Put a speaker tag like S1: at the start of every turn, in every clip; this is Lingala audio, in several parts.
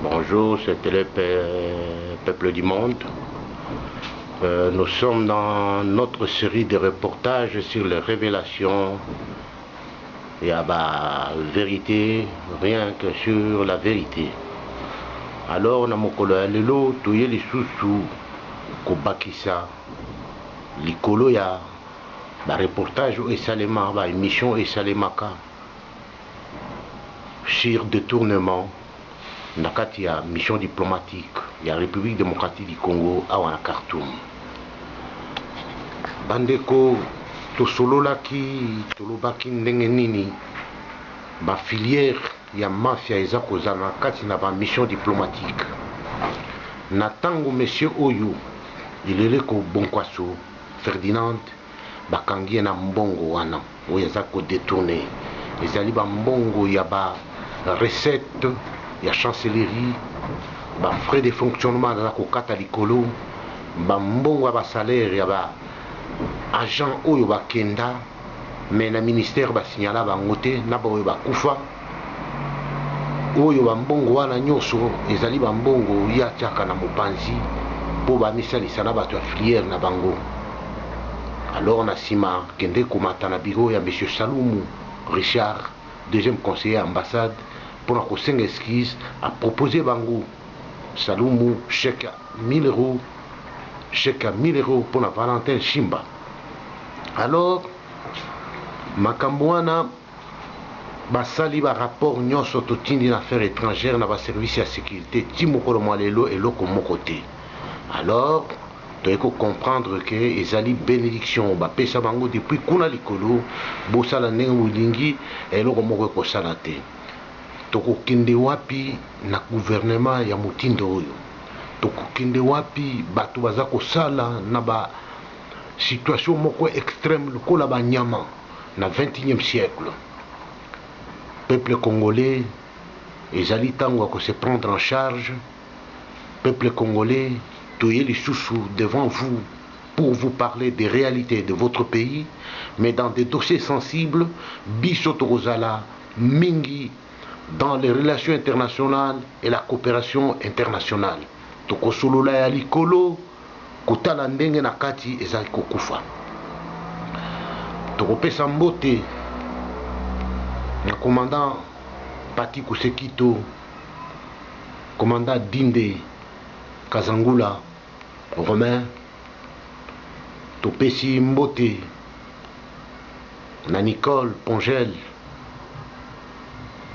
S1: Bonjour, c'était le peuple du monde. Nous sommes dans notre série de reportages sur les révélations et à la vérité, rien que sur la vérité. Alors, na mokolo ya lelo toye lisusu kobakisa likolo ya ba reportage esalema ba émission esalemaka sur détournement na kati ya mission diplomatique ya République démocratique du Congo awa na Khartoum. Bandeko tolobaki ndenge nini ba filière ya mafia eza kozala na kati na ba mission diplomatique. Na tango monsieur oyo ilele ko Bonkwaso Ferdinand bakangi na mbongo wana oyo eza ko détourner ezali ba mbongo ya ba recette ya chancellerie, ba frais de fonctionnement na kokata likolo, ba mbongo ya ba salaire ya ba agent oyo bakenda mais na ministère basignala bango te na baoyo bakufa oyo bambongo wana nyonso ezali bambongo ya tiaka na mopanzi mpo bamisalisa na bato ya filière na bango. Alors na nsima kende komata na biro ya monsieur Salumu Richard, deuxième conseiller à ambassade, pour na kosenga esquisse a proposé bango Salumu chèque à 1000 euros, chèque à 1000 euros pour na Valentin Chimba. Alors makambo wana basali ba rapport nyonso totindi na affaires étrangères na ba service ya sécurité ti mokolo mwa lelo eloko moko te. Alors toyeko comprendre que ezali bénédiction bapesa bango depuis kuna likolo bosala ndenge bolingi eloko moko ekosala te. Tokokende wapi na gouvernement ya motindo oyo? Tokokende wapi bato baza kosala na ba situation moko extrême lokola banyama na 21e siècle? Peuple congolais ezali tango ko se prendre en charge. Peuple congolais toye lisusu devant vous pour vous parler des réalités de votre pays, mais dans des dossiers sensibles biso tokozala mingi dans les relations internationales et la coopération internationale. Tokosolola ya likolo kotala ndenge na kati ezali kokufa. Tokopesa mbote na commandant Pati Kusekito, commandant Dinde Kazangula Romain. Topesi mbote na Nicole Pongel,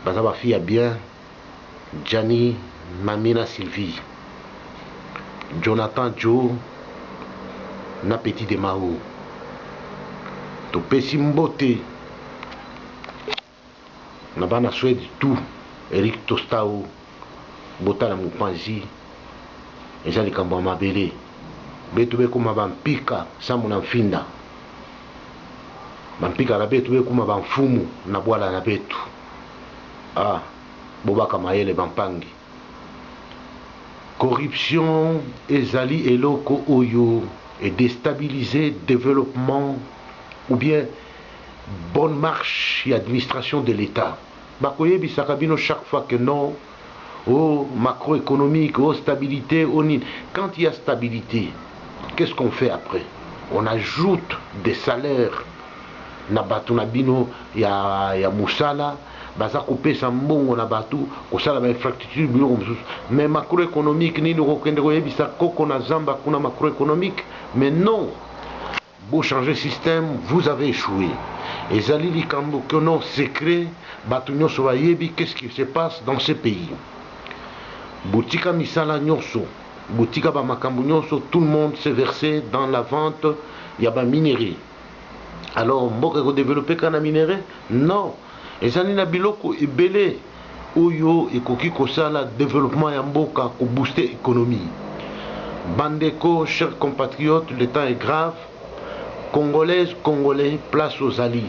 S1: baza ba fille bien, Gianni Mamina Sylvie, Jonathan Joe na Petit de Mao. Topesi mbote na bana Suède tout, Eric Tostao, Botala Mupanzi, eza likambo ya mabele betu bekuma bampika samu na mfinda bampika na betu bekuma bamfumu na bwala na betu bobaka mayele bampangi. Corruption ezali eloko oyo et déstabiliser développement ou bien bonne marche et administration de l'État. Bakoyebisaka bino chaque fois que non, oh macroéconomique, oh stabilité, oh nini. Quand il y a stabilité, qu'est-ce qu'on fait après? On ajoute des salaires na batu na bino ya musala baza kopesa mbongo na batu kosala ba infrastructure biloko mosusu. Mais macroéconomique nini okokende koyebisa koko na zamba kuna macroéconomique? Mais non, beau changer système, vous avez échoué. Ezali likambo que non secret batu nyonso bayebi qu'est-ce qui se passe dans ce pays. Boutika misala nyonso, boutika ba makambo nyonso, tout le monde s'est versé dans la vente ya ba minerai. Alors mboka ko développer kana minerai? Non. Ezali na biloko ebele oyo ekoki kosala développement ya mboka ko booster économie. Bandeko, chers compatriotes, le temps est grave. Congolaises, Congolais, place aux alliés.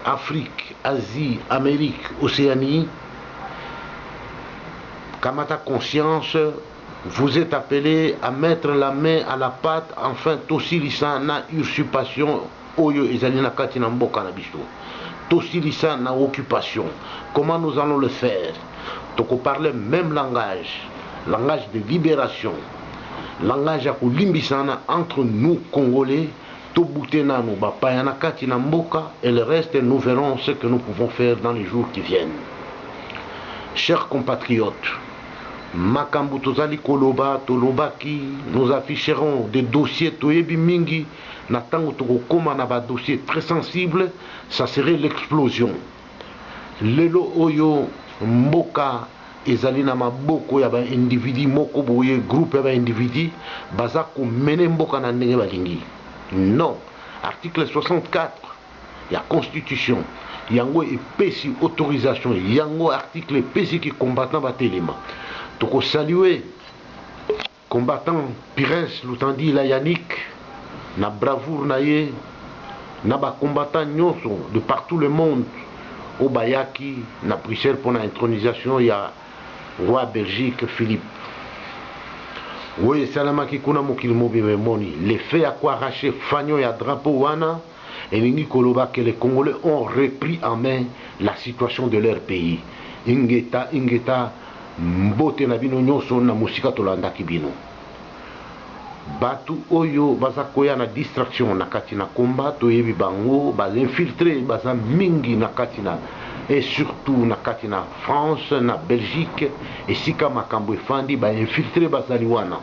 S1: Afrique, Asie, Amérique, Océanie. Kamata conscience, vous êtes appelés à mettre la main à la pâte, enfin tosilisa na usurpation oyo ezali na kati na mboka na biso. Tosilisa na occupation. Comment nous allons le faire? toko parle même langage de libération, langage ya kolimbisana entre nous Congolais, tobutena no bapayana kati na mboka, et le reste nous verrons ce que nous pouvons faire dans les jours qui viennent. Chers compatriotes, makambu tozali koloba tolobaki, nous afficherons des dossiers toyebi mingi na tango tokokoma na ba dossier très sensible, ça serait l'explosion. Lelo oyo mboka ezali na maboko ya ba individu moko boye, groupe ya ba individu baza ko mene mboka na ndenge balingi. Non, article 64 ya constitution yango epesi autorisation, yango article epesi ki combattant batelema. Toko saluer combattant Pires Lutandi la Yannick na bravoure na ye, na ba combattant nyonso de partout le monde au bayaki na Bruxelles pour la intronisation ya roi Belgique Philippe. Oui, salamaki kuna mokili mobi memoni. Les faits à quoi arracher fagnon ya drapeau wana et ningi koloba que les Congolais ont repris en main la situation de leur pays. Ingeta mbote na bino nyonso na musika tolandaki bino. Batu oyo baza koya na distraction na kati na combat toyebi bango ba infiltré baza mingi na kati na, et surtout na kati na France na Belgique esika makambo efandi ba infiltré bazali wana.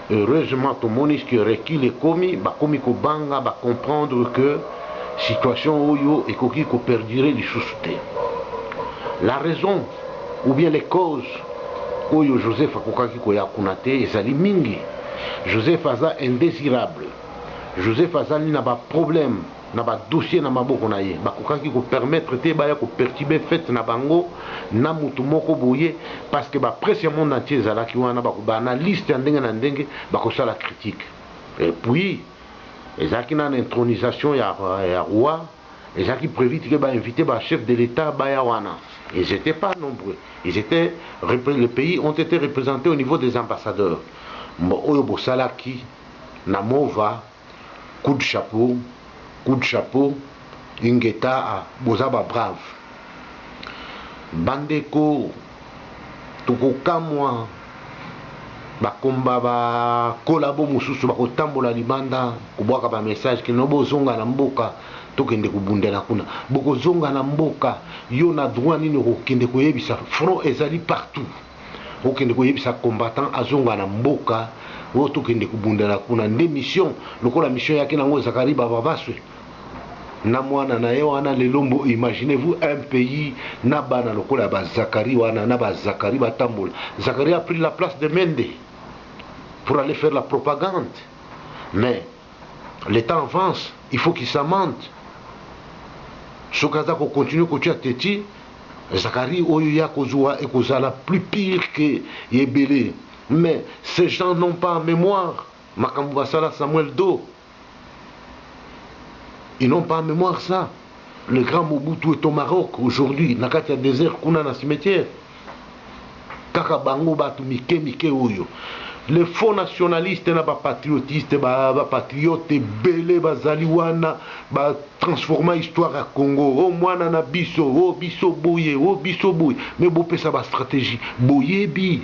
S1: Heureusement tomoni ce rekile komi bakomi kobanga ba comprendre que situation oyo ekoki ko perdurer lisusu te. La raison ou bien les causes oyo Joseph akokaki koya kuna te ezali mingi. Joseph aza indésirable, Joseph azali na ba problème na ba dossier na maboko na ye bakokaki ko permettre te baya ko perturber fête na bango na mutu moko boye, parce que ba presse monde entier ezalaki wana ba analyste ya ndenge na ndenge bakosala critique. Et puis ezalaki na intronisation ya roi, ezalaki prévu que ba inviter ba chef de l'État baya wana. Ils n'étaient pas nombreux, les pays ont été représentés au niveau des ambassadeurs. Oyo bosalaki na mova coup de chapeau, ingeta bozaba brave bandeko tokokamwa bakomba ba kolabo mususu bakotambola libanda kobwaka ba message ke no bozonga na mboka tokende kubundela kuna bokozonga na mboka yo na droit nini kokende koyebisa front ezali partout okende koyebisa combattant azonga na mboka o tokende kubundela kuna nde mission lokola mission yake nango Zakari bababaswe na mwana na ye wana lelombo. Imaginez-vous un pays na bana lokola ba Zakari wana na ba Zakari batambola. Zakari a pris la place de Mende pour aller faire la propagande, mais le temps avance, il faut qu'il s'amende. Sokaza ko continue ko tia teti Zakari oyo ya kozwa ekozala plus pire que Yebele. Mais ces gens n'ont pas en mémoire makambo basala Samuel Do. Ils n'ont pas en mémoire ça. Le grand Mobutu est au Maroc aujourd'hui, nakati ya désert kuna na cimetière. Kaka bango batu mike oyo. Les faux nationalistes na ba patriotistes ba patriote belé bazali wana ba transformer histoire à Congo. Oh mwana na biso, oh biso boye, oh biso boye. Mais bo pesa ba stratégie. Boyebi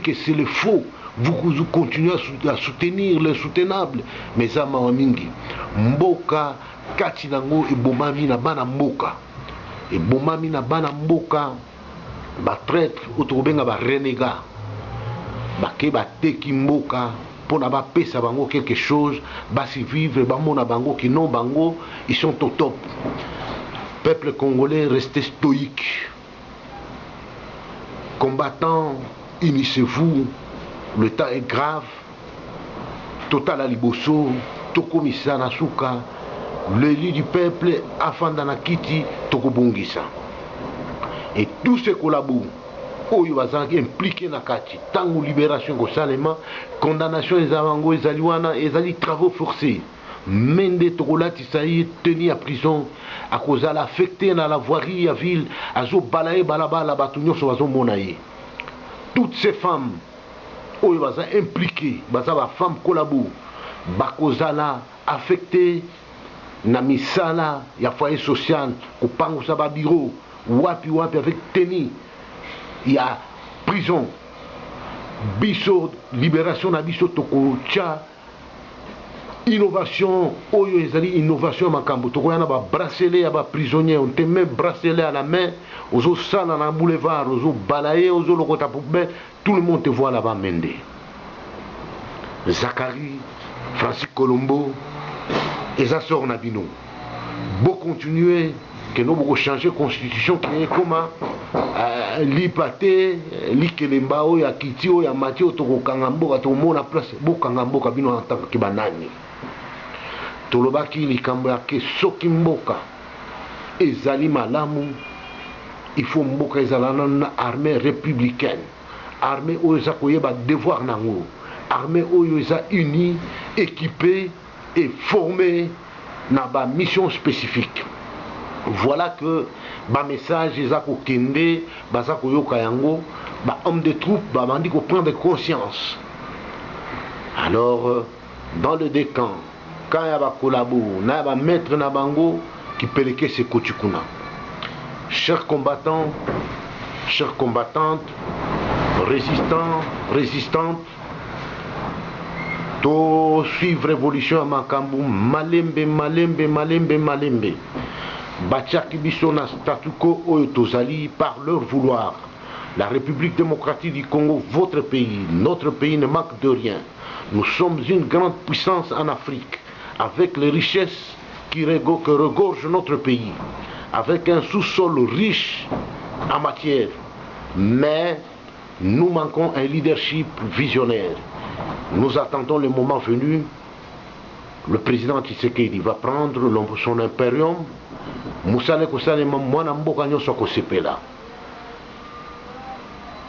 S1: que c'est le faux. Vous continuez à soutenir le soutenable. Mais ama mingi. Mboka kati nango ebomami na bana mboka. Ebomami na bana mboka. Ba traître otobenga ba renégat. Bake bateki mboka pona ba pesa bango quelque chose, basi vivre bamona bango qui non bango, ils sont au top. Peuple congolais restez stoïque. Combattants, unissez-vous. Le temps est grave. Total Aliboso, Tokomisa Nasuka, l'élu du peuple Afandana Kiti, Tokobongisa. Et tous ces collabos oyo bazalaki impliqué na kati tango libération kosalema condamnation ezabango ezali wana ezali travaux forcés mende tokolatisa ye tenu à prison akozala affecté na la voirie ya ville azobala balabala bato nyonso bazomona ye. Toutes ces femmes oyo baza impliqué baza bafemme kolabo bakozala affecté na misala ya foyer social kopangusa babiro wapi avec teni il y a prison. Biso libération na biso tokocha innovation oyo ezali innovation makambo tokoyana ba bracelet ya ba prisonnier on te met bracelet à la main ozo sala na boulevard ozo balayer ozo lokota poubelle tout le monde te voit là-bas mende Zachary Francis Colombo et ça sort na bino beau continuer que nous avons changé la constitution qui est comme l'ipate, l'ikelemba, ya kitio, ya matio, toko kangamboka, to mona place, bo kangamboka bino en tant que banani. Tolobaki likambo ya ke soki mboka ezali malamu, il faut mboka ezalana na armée républicaine, armée oyo eza koyeba devoir nango, armée oyo eza unie, équipée et formée na ba mission spécifique. Voilà que ba message ezako kende bazako yoka yango ba homme de troupe ba bandi ko prendre conscience. Alors dans le décan quand ya ba kolabo na ba maître na bango qui peleke se kotukuna. Chers combattants, chères combattantes, résistants, résistantes, to suivre révolution à Makambu, malembe, malembe, malembe, malembe. Bachaki biso na statu quo oyo tozali par leur vouloir. La République démocratique du Congo, votre pays, notre pays ne manque de rien. Nous sommes une grande puissance en Afrique, avec les richesses que regorge notre pays, avec un sous-sol riche en matière. Mais nous manquons un leadership visionnaire. Nous attendons le moment venu. Le président Tshisekedi va prendre son impérium. Musale kosalema mwana mboka nyonso kosepela.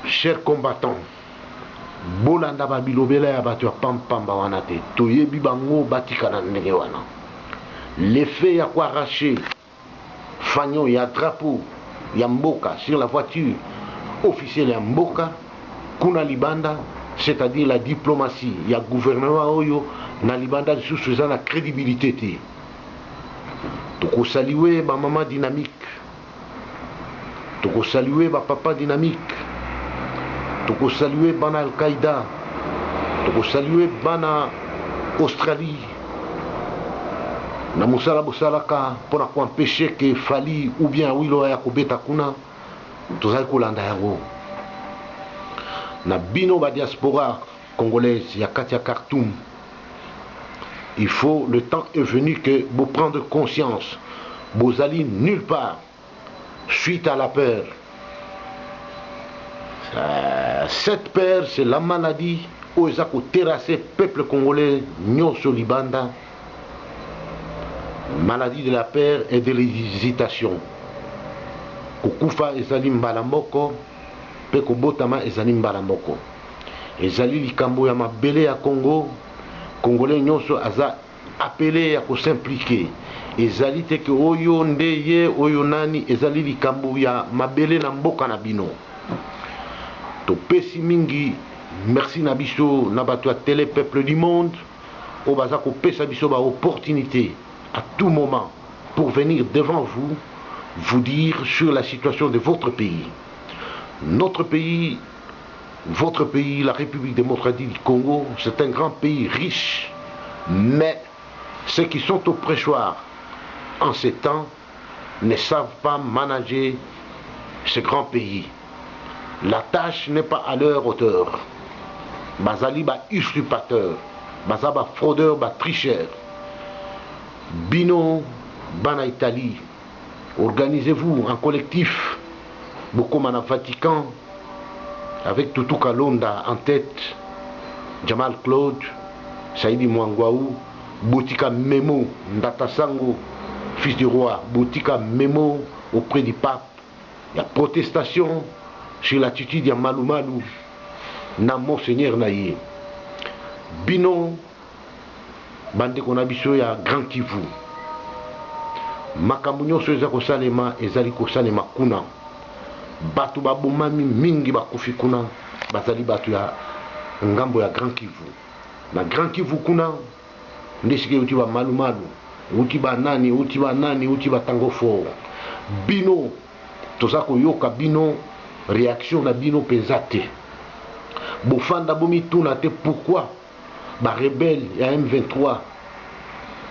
S1: Chers combattants, bolanda babilobela ya bato ya pampamba wana te. Toyebi bango batika na ndenge wana. L'effet ya koarracher fagnon ya drapeau ya mboka sur la voiture officielle ya mboka kuna libanda, c'est-à-dire la diplomatie ya gouvernement oyo na libanda lisusu eza na crédibilité te. Toko saluer ba maman dynamique, toko saluer ba papa dynamique, toko saluer bana Al-Qaïda, toko saluer bana Australie. Na musala bosalaka pona ko empêcher que Fali ou bien Wilo ya kobeta kuna tozali kolanda yango. Na bino ba diaspora congolaise ya kati ya Khartoum. Il faut, le temps est venu que vous prendre conscience. Vous allez nulle part suite à la peur. Cette peur, c'est la maladie où ils ont terrassé le peuple congolais, Nyonso Libanda. Maladie de la peur et de l'hésitation. Kukufa ezali mbalamoko, pe kobotama ezali mbalamoko. Ezali likambo ya mabele ya Congo. Congolais nyonso aza appelé à s'impliquer. Ezali te ke oyo ndeye oyo nani ezali likambo ya mabele na mboka na bino. To pesi mingi merci na biso na bato ya télé peuple du monde o baza ko pesa biso ba opportunité à tout moment pour venir devant vous dire sur la situation de votre pays. Notre pays, votre pays, la République démocratique du Congo, c'est un grand pays riche, mais ceux qui sont au pressoir en ces temps ne savent pas manager ce grand pays. La tâche n'est pas à leur hauteur. Bazali ba usurpateur, bazaba fraudeur, ba tricheur. Bino, Bana Italie, organisez-vous en collectif, beaucoup en Vatican, avec Tutu Kalonda en tête, Jamal Claude, Saïdi Mwangwaou, Boutika Memo, Ndata Sango, fils du roi, Boutika Memo auprès du pape. Il y a protestation sur l'attitude de Malou Malou, na Monseigneur Naye. Bino, bande konabiso ya Grand Kivu. Makambu nyonso eza kosalema ezali kosalema kuna. Batu babomami mingi bakufi kuna bazali batu ya ngambo ya Grand Kivu. Na Grand Kivu kuna ndesike uti ba Malu Malu, uti ba nani, uti ba nani, uti ba Tango Fort. Bino tozako yoka bino réaction na bino pesate bofanda bomituna te pourquoi ba rebelle ya M23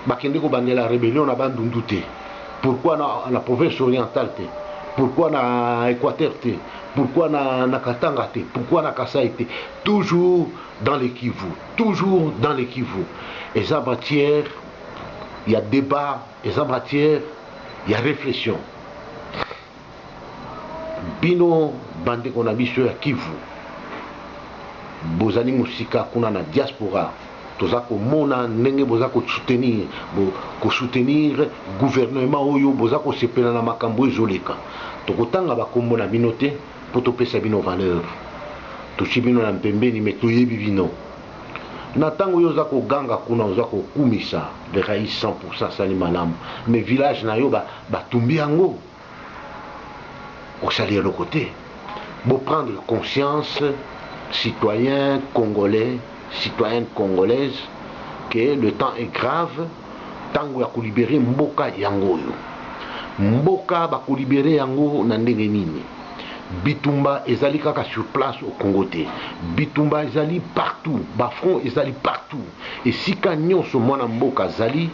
S1: bakende ko bandela rébellion na bandundu te pourquoi na province orientale te pourquoi na Équateur te pourquoi na Katanga te pourquoi na Kasaï te toujours dans le Kivu toujours dans le Kivu et ça matière il y a débat et ça matière il y a réflexion bino bande kona biso ya Kivu bozali musika kuna na diaspora toza komona ndenge boza soutenir gouvernement oyo boza kosepela na makambo ezoleka tokotanga bakombo na bino te po topesa bino valeur tosi bino na mpembeni me toyebi bino na ntango oyo oza koganga kuna oza kokumisa le raïs 100% sali malamu me village na yo batumbi yango osali eloko te boprendre conscience citoyens congolais, citoyennes congolaises, que le temps est grave, tango ya ko libérer mboka yango yo. Mboka ba ko libérer yango na ndenge nini. Bitumba ezali kaka sur place au Congo te. Bitumba ezali partout, ba front ezali partout. Et si nyonso mwana mboka azali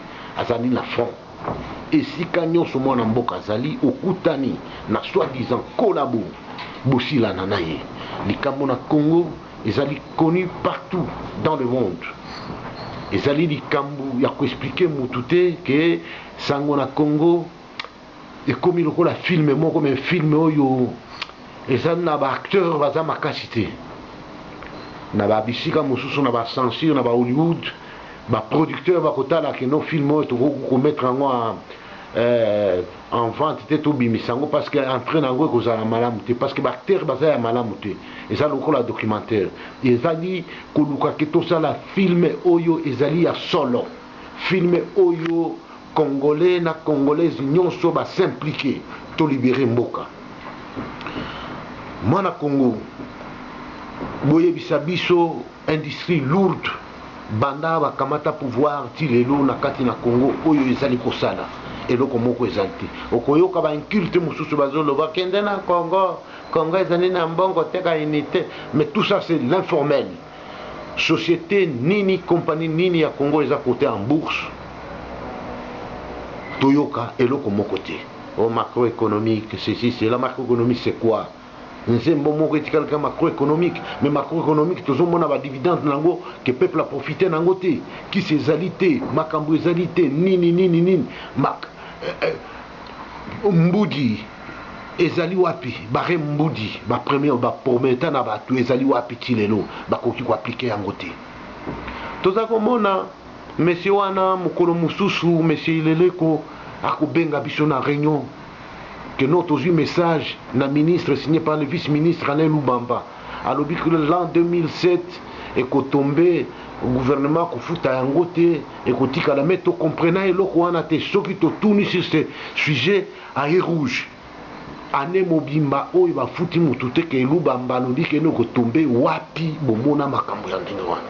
S1: na front. Et si nyonso mwana mboka azali okutani na soi-disant collabo bosila nanaye. Likambo na Congo ezali connu partout dans le monde. Ezali likambo ya ko expliquer mutute que sango na Congo et comme il la film mo comme un film oyo ezali na ba acteur baza makasi te. Na ba bisika mosusu na ba censure na ba Hollywood ba producteur ba kotala que no film oyo to ko mettre en vente te to bimisango parce que entraîne nango ko za malamu te parce que ba acteur baza ya malamu te ezali lokola documentaire ezali ko luka ke to sala film oyo ezali ya solo film oyo congolais na congolaise nyonso ba s'impliquer to libérer mboka mwana Congo boyebisa biso industrie lourde banda bakamata pouvoir ti lelo na kati na Congo oyo ezali kosala eloko moko ezali te okoyoka ba inculte mosusu bazoloba kende na Congo ezali na mbongo teka unité mais tout ça c'est l'informel société nini compagnie nini ya Congo eza côté en bourse toyoka eloko moko te au macroéconomique ceci c'est la macroéconomique c'est quoi nzembo moko etikala ka macroéconomique mais macroéconomique tozomona ba dividende nango que peuple a profité nango te ki ezali te makambo ezali te nini mbudi ezali wapi bare mbudi ba premier ba prometa na batu ezali wapi ti lelo bakoki ko appliquer yango te toza komona monsieur wana mokolo mususu monsieur Ileleko akobenga biso na réunion que notre message na ministre signé par le vice-ministre Alain Lubamba alobi que l'an 2007 est tombé au gouvernement kofuta yango te et kotikala mais to comprena eloko wana te soki to tourni sur ce sujet à rouge ane mobimba oyo bafuti mutu te ke Lubamba alobi ke no kotombe wapi bomona makambo ya ndenge wana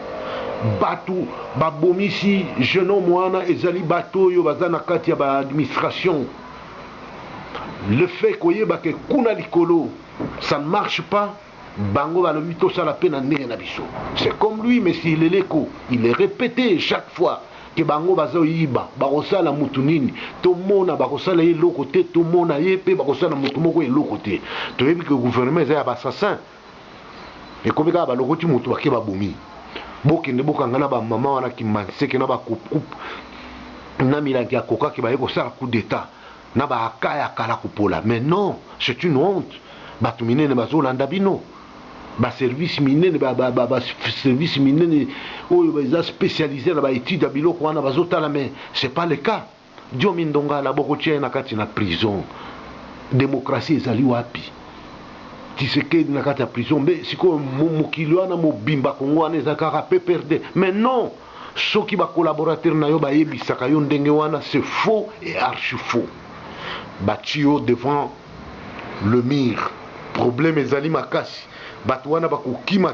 S1: batu babomisi jeune homme wana ezali bato oyo baza na kati ya ba administration. Le fait koyeba ke kuna likolo ça ne marche pas bango balobi tosala pe na ndenge na biso c'est comme lui monsieur Ileleko il est répété chaque fois que bango bazoyiba bakosala mutu nini tomona bakosala eloko te tomona ye pe bakosala mutu moko eloko te toyebi ke gouvernement eza ya bassassin ekomi kaka balokoti mutu bake babomi bokende bokanga na bamama wana kimanseke na bakup na milangi ya koka ke baye kosala coup d'état na ba akaya kala kupola mais non c'est une honte batu minene bazolanda bino ba service minene ba service minene oyo baza spécialisé na ba étude ya biloko wana bazotala mais c'est pas le cas dio mindonga la bokotia na kati na prison démocratie ezali wapi Tshisekedi na kati ya prison mais siko mokili wana mobimba Kongo wana ezakaka pe perdre mais non soki ba collaborateur na yo bayebisaka yo ndenge wana c'est faux et archi faux batio devant le mur problème ezali makasi bato wana bakokima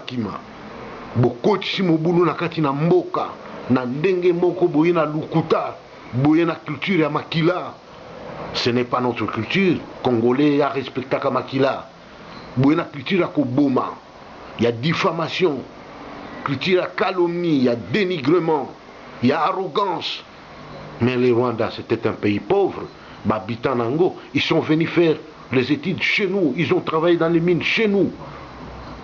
S1: bokotisi mobulu na kati na mboka na ndenge moko boye na lukuta boye na culture ya makila ce n'est pas notre culture congolais ya respectaka makila boye na culture ya koboma, il y a diffamation, culture ya calomnie, il y a dénigrement, il y a arrogance. Mais le Rwanda, c'était un pays pauvre. Habitants Nango, ils sont venus faire les études chez nous, ils ont travaillé dans les mines chez nous.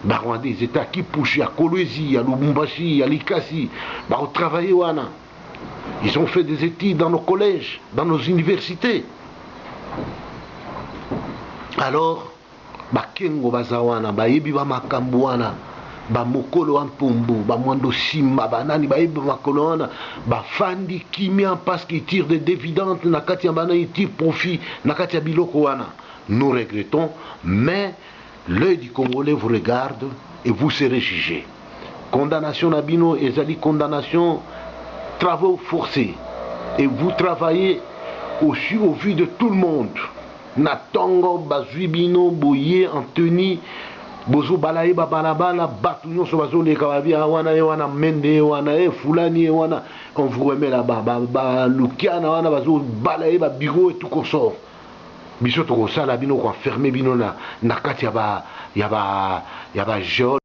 S1: Rwandais, ils étaient à Kipushi, à Kolwezi, à Lubumbashi, à Likasi, ont travaillé wana. Ils ont fait des études dans nos collèges, dans nos universités. Alors, Bakengo Bazawana, Bayebi Bamakambu wana, Bamokolo Ampumbu, Bamwando Simba, Banani, Bayebi Bamakolo wana, Bafandi Kimia parce qu'ils tirent des dividendes, Nakati Ambana, ils tirent profit, Nakati Abiloko wana. Nous regrettons, mais l'œil du Congolais vous regarde et vous serez jugé. Condamnation Nabino et Zali, condamnation, travaux forcés. Et vous travaillez aussi au vu de tout le monde. Natongo, Bazuibino, Boye, Anthony, Bozo Balaye, Babalabala, Batouyon, Sobazo, les Kawabi, Awana, Ewana, Mende, Ewana, Fulani, Ewana, on vous remet là-bas, Lukiana, Wana, Bazo, Balaye, Bigo et tout qu'on sort. Biso to sala bino ko fermer bino na kati ya ba geologue